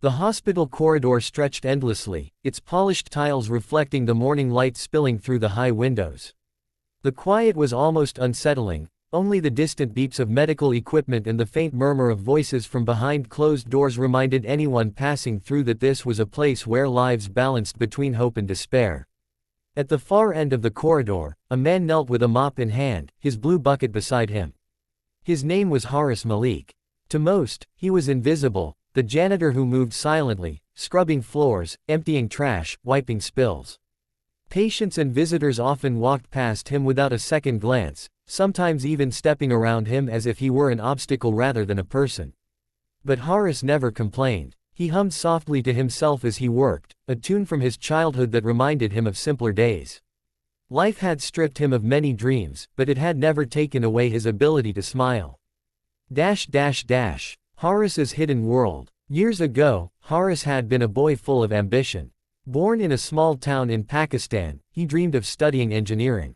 The hospital corridor stretched endlessly, its polished tiles reflecting the morning light spilling through the high windows. The quiet was almost unsettling, only the distant beeps of medical equipment and the faint murmur of voices from behind closed doors reminded anyone passing through that this was a place where lives balanced between hope and despair. At the far end of the corridor, a man knelt with a mop in hand, his blue bucket beside him. His name was Horace Malik. To most, he was invisible, the janitor who moved silently, scrubbing floors, emptying trash, wiping spills. Patients and visitors often walked past him without a second glance, sometimes even stepping around him as if he were an obstacle rather than a person. But Horace never complained. He hummed softly to himself as he worked, a tune from his childhood that reminded him of simpler days. Life had stripped him of many dreams, but it had never taken away his ability to smile. Horace's hidden world. Years ago, Horace had been a boy full of ambition. Born in a small town in Pakistan, he dreamed of studying engineering.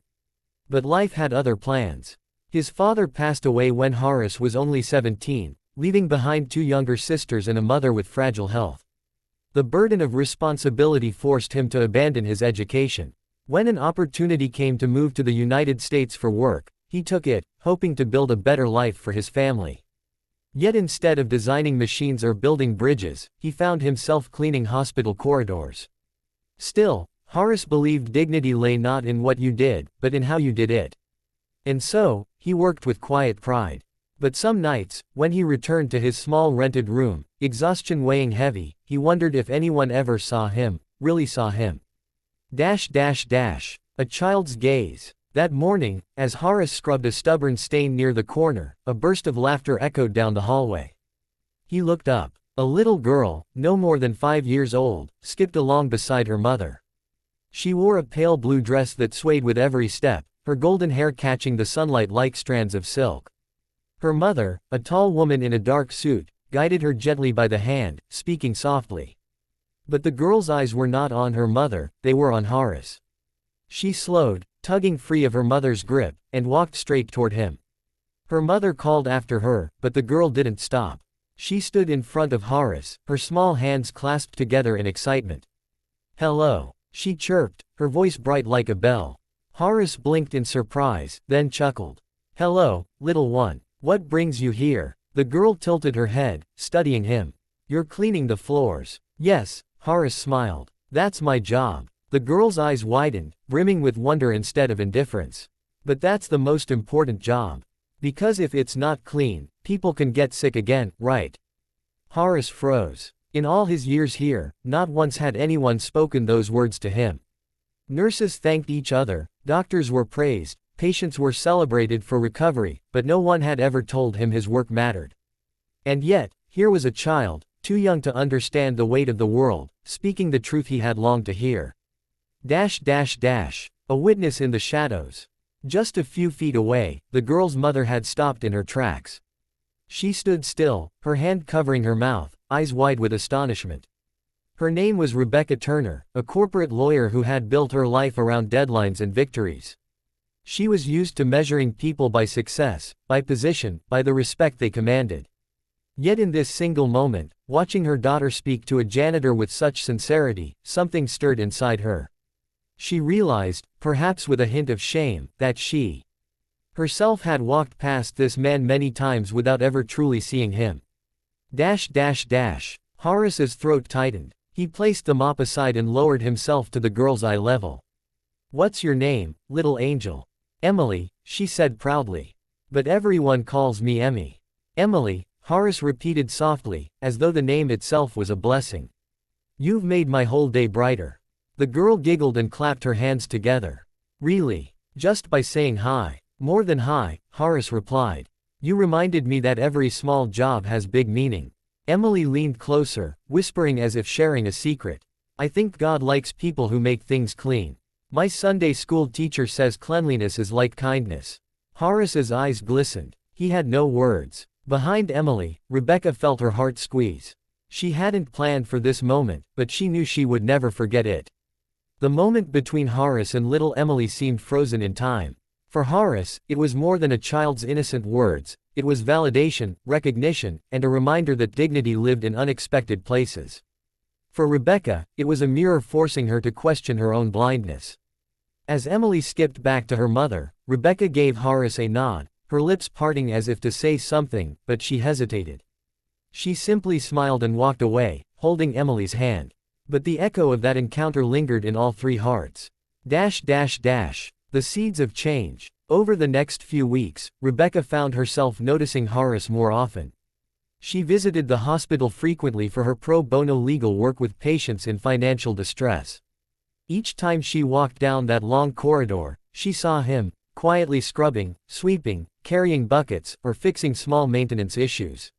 But life had other plans. His father passed away when Horace was only 17. Leaving behind 2 younger sisters and a mother with fragile health. The burden of responsibility forced him to abandon his education. When an opportunity came to move to the United States for work, he took it, hoping to build a better life for his family. Yet instead of designing machines or building bridges, he found himself cleaning hospital corridors. Still, Horace believed dignity lay not in what you did, but in how you did it. And so, he worked with quiet pride. But some nights, when he returned to his small rented room, exhaustion weighing heavy, he wondered if anyone ever saw him, really saw him. A child's gaze. That morning, as Horace scrubbed a stubborn stain near the corner, a burst of laughter echoed down the hallway. He looked up. A little girl, no more than 5 years old, skipped along beside her mother. She wore a pale blue dress that swayed with every step, her golden hair catching the sunlight like strands of silk. Her mother, a tall woman in a dark suit, guided her gently by the hand, speaking softly. But the girl's eyes were not on her mother, they were on Horace. She slowed, tugging free of her mother's grip, and walked straight toward him. Her mother called after her, but the girl didn't stop. She stood in front of Horace, her small hands clasped together in excitement. "Hello," she chirped, her voice bright like a bell. Horace blinked in surprise, then chuckled. "Hello, little one. What brings you here?" The girl tilted her head, studying him. "You're cleaning the floors." "Yes," Horace smiled. "That's my job." The girl's eyes widened, brimming with wonder instead of indifference. "But that's the most important job. Because if it's not clean, people can get sick again, right?" Horace froze. In all his years here, not once had anyone spoken those words to him. Nurses thanked each other, doctors were praised, patients were celebrated for recovery, but no one had ever told him his work mattered. And yet, here was a child, too young to understand the weight of the world, speaking the truth he had longed to hear. A witness in the shadows. Just a few feet away, the girl's mother had stopped in her tracks. She stood still, her hand covering her mouth, eyes wide with astonishment. Her name was Rebecca Turner, a corporate lawyer who had built her life around deadlines and victories. She was used to measuring people by success, by position, by the respect they commanded. Yet in this single moment, watching her daughter speak to a janitor with such sincerity, something stirred inside her. She realized, perhaps with a hint of shame, that she herself had walked past this man many times without ever truly seeing him. Horace's throat tightened. He placed the mop aside and lowered himself to the girl's eye level. "What's your name, little angel?" "Emily," she said proudly. "But everyone calls me Emmy." "Emily," Horace repeated softly, as though the name itself was a blessing. "You've made my whole day brighter." The girl giggled and clapped her hands together. "Really? Just by saying hi?" "More than hi," Horace replied. "You reminded me that every small job has big meaning." Emily leaned closer, whispering as if sharing a secret. "I think God likes people who make things clean. My Sunday school teacher says cleanliness is like kindness." Horace's eyes glistened. He had no words. Behind Emily, Rebecca felt her heart squeeze. She hadn't planned for this moment, but she knew she would never forget it. The moment between Horace and little Emily seemed frozen in time. For Horace, it was more than a child's innocent words, it was validation, recognition, and a reminder that dignity lived in unexpected places. For Rebecca, it was a mirror forcing her to question her own blindness. As Emily skipped back to her mother, Rebecca gave Horace a nod, her lips parting as if to say something, but she hesitated. She simply smiled and walked away, holding Emily's hand. But the echo of that encounter lingered in all three hearts. The seeds of change. Over the next few weeks, Rebecca found herself noticing Horace more often. She visited the hospital frequently for her pro bono legal work with patients in financial distress. Each time she walked down that long corridor, she saw him, quietly scrubbing, sweeping, carrying buckets, or fixing small maintenance issues.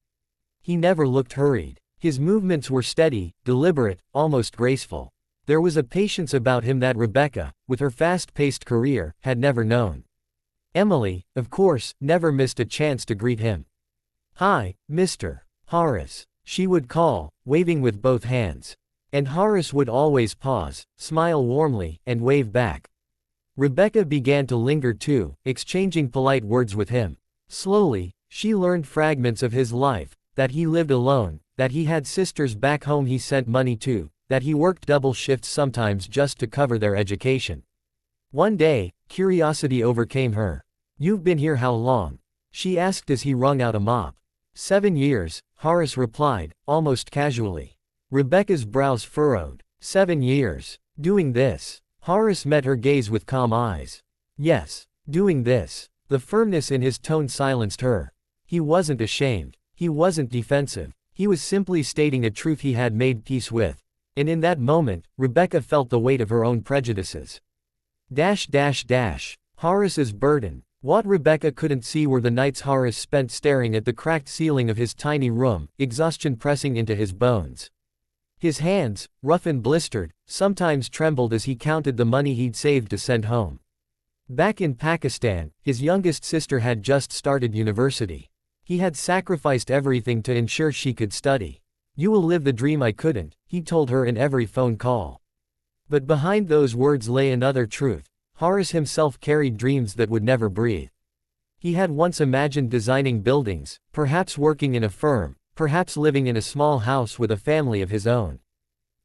He never looked hurried. His movements were steady, deliberate, almost graceful. There was a patience about him that Rebecca, with her fast-paced career, had never known. Emily, of course, never missed a chance to greet him. "Hi, Mr. Horace," she would call, waving with both hands. And Horace would always pause, smile warmly, and wave back. Rebecca began to linger too, exchanging polite words with him. Slowly, she learned fragments of his life, that he lived alone, that he had sisters back home he sent money to, that he worked double shifts sometimes just to cover their education. One day, curiosity overcame her. "You've been here how long?" she asked as he wrung out a mop. 7 years, Horace replied, almost casually. Rebecca's brows furrowed. 7 years. Doing this? Horace met her gaze with calm eyes. "Yes, doing this." The firmness in his tone silenced her. He wasn't ashamed. He wasn't defensive. He was simply stating a truth he had made peace with. And in that moment, Rebecca felt the weight of her own prejudices. Horace's burden. What Rebecca couldn't see were the nights Horace spent staring at the cracked ceiling of his tiny room, exhaustion pressing into his bones. His hands, rough and blistered, sometimes trembled as he counted the money he'd saved to send home. Back in Pakistan, his youngest sister had just started university. He had sacrificed everything to ensure she could study. "You will live the dream I couldn't," he told her in every phone call. But behind those words lay another truth. Horace himself carried dreams that would never breathe. He had once imagined designing buildings, perhaps working in a firm, perhaps living in a small house with a family of his own.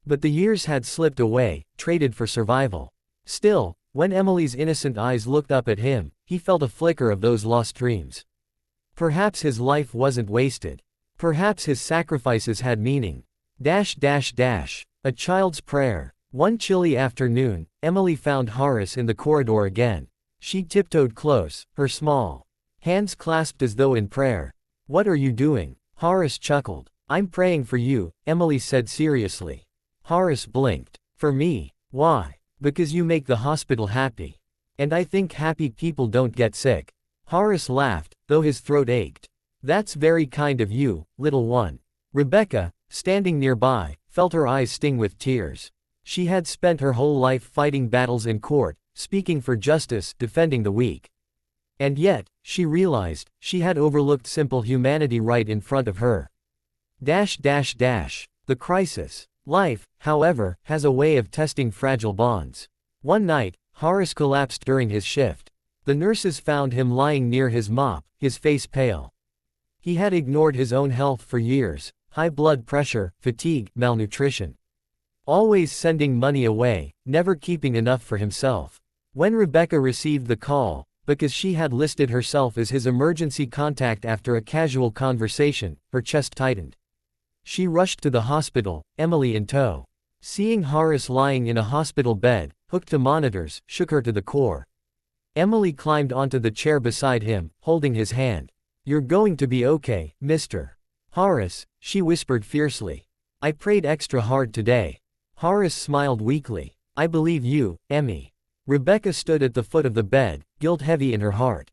But the years had slipped away, traded for survival. Still, when Emily's innocent eyes looked up at him, he felt a flicker of those lost dreams. Perhaps his life wasn't wasted. Perhaps his sacrifices had meaning. A child's prayer. One chilly afternoon, Emily found Horace in the corridor again. She tiptoed close, her small hands clasped as though in prayer. "What are you doing?" Horace chuckled. "I'm praying for you," Emily said seriously. Horace blinked. "For me? Why?" "Because you make the hospital happy. And I think happy people don't get sick." Horace laughed, though his throat ached. "That's very kind of you, little one." Rebecca, standing nearby, felt her eyes sting with tears. She had spent her whole life fighting battles in court, speaking for justice, defending the weak. And yet, she realized, she had overlooked simple humanity right in front of her. The crisis. Life, however, has a way of testing fragile bonds. One night, Horace collapsed during his shift. The nurses found him lying near his mop, his face pale. He had ignored his own health for years: high blood pressure, fatigue, malnutrition. Always sending money away, never keeping enough for himself. When Rebecca received the call, because she had listed herself as his emergency contact after a casual conversation, her chest tightened. She rushed to the hospital, Emily in tow. Seeing Horace lying in a hospital bed, hooked to monitors, shook her to the core. Emily climbed onto the chair beside him, holding his hand. "You're going to be okay, Mr. Horace," she whispered fiercely. "I prayed extra hard today." Horace smiled weakly. "I believe you, Emmy." Rebecca stood at the foot of the bed, guilt heavy in her heart.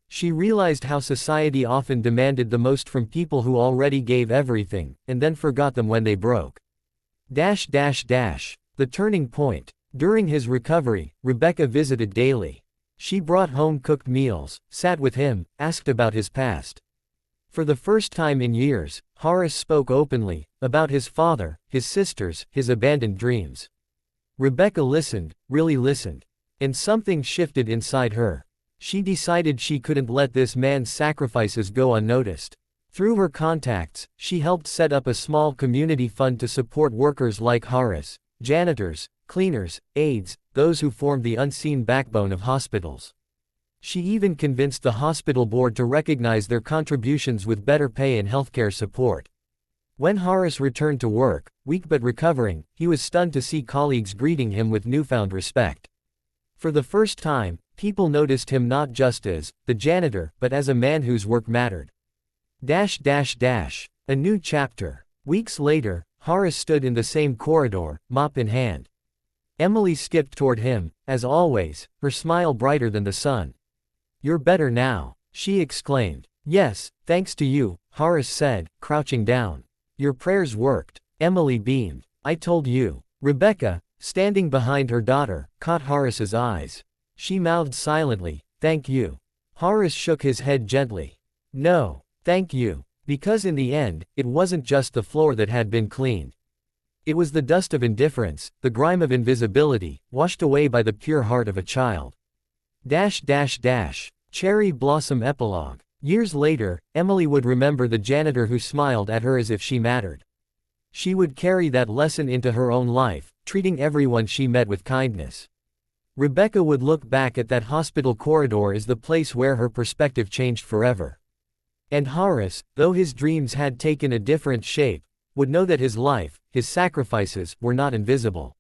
She realized how society often demanded the most from people who already gave everything, and then forgot them when they broke. The turning point. During his recovery, Rebecca visited daily. She brought home cooked meals, sat with him, asked about his past. For the first time in years, Horace spoke openly, about his father, his sisters, his abandoned dreams. Rebecca listened, really listened. And something shifted inside her. She decided she couldn't let this man's sacrifices go unnoticed. Through her contacts, she helped set up a small community fund to support workers like Horace, janitors, cleaners, aides, those who formed the unseen backbone of hospitals. She even convinced the hospital board to recognize their contributions with better pay and healthcare support. When Horace returned to work, weak but recovering, he was stunned to see colleagues greeting him with newfound respect. For the first time, people noticed him not just as the janitor, but as a man whose work mattered. A new chapter. Weeks later, Horace stood in the same corridor, mop in hand. Emily skipped toward him, as always, her smile brighter than the sun. "You're better now," she exclaimed. "Yes, thanks to you," Horace said, crouching down. "Your prayers worked." Emily beamed. "I told you." Rebecca, standing behind her daughter, caught Horace's eyes. She mouthed silently, "Thank you." Horace shook his head gently. "No, thank you." Because in the end, it wasn't just the floor that had been cleaned. It was the dust of indifference, the grime of invisibility, washed away by the pure heart of a child. Cherry Blossom Epilogue. Years later, Emily would remember the janitor who smiled at her as if she mattered. She would carry that lesson into her own life, treating everyone she met with kindness. Rebecca would look back at that hospital corridor as the place where her perspective changed forever. And Horace, though his dreams had taken a different shape, would know that his life, his sacrifices, were not invisible.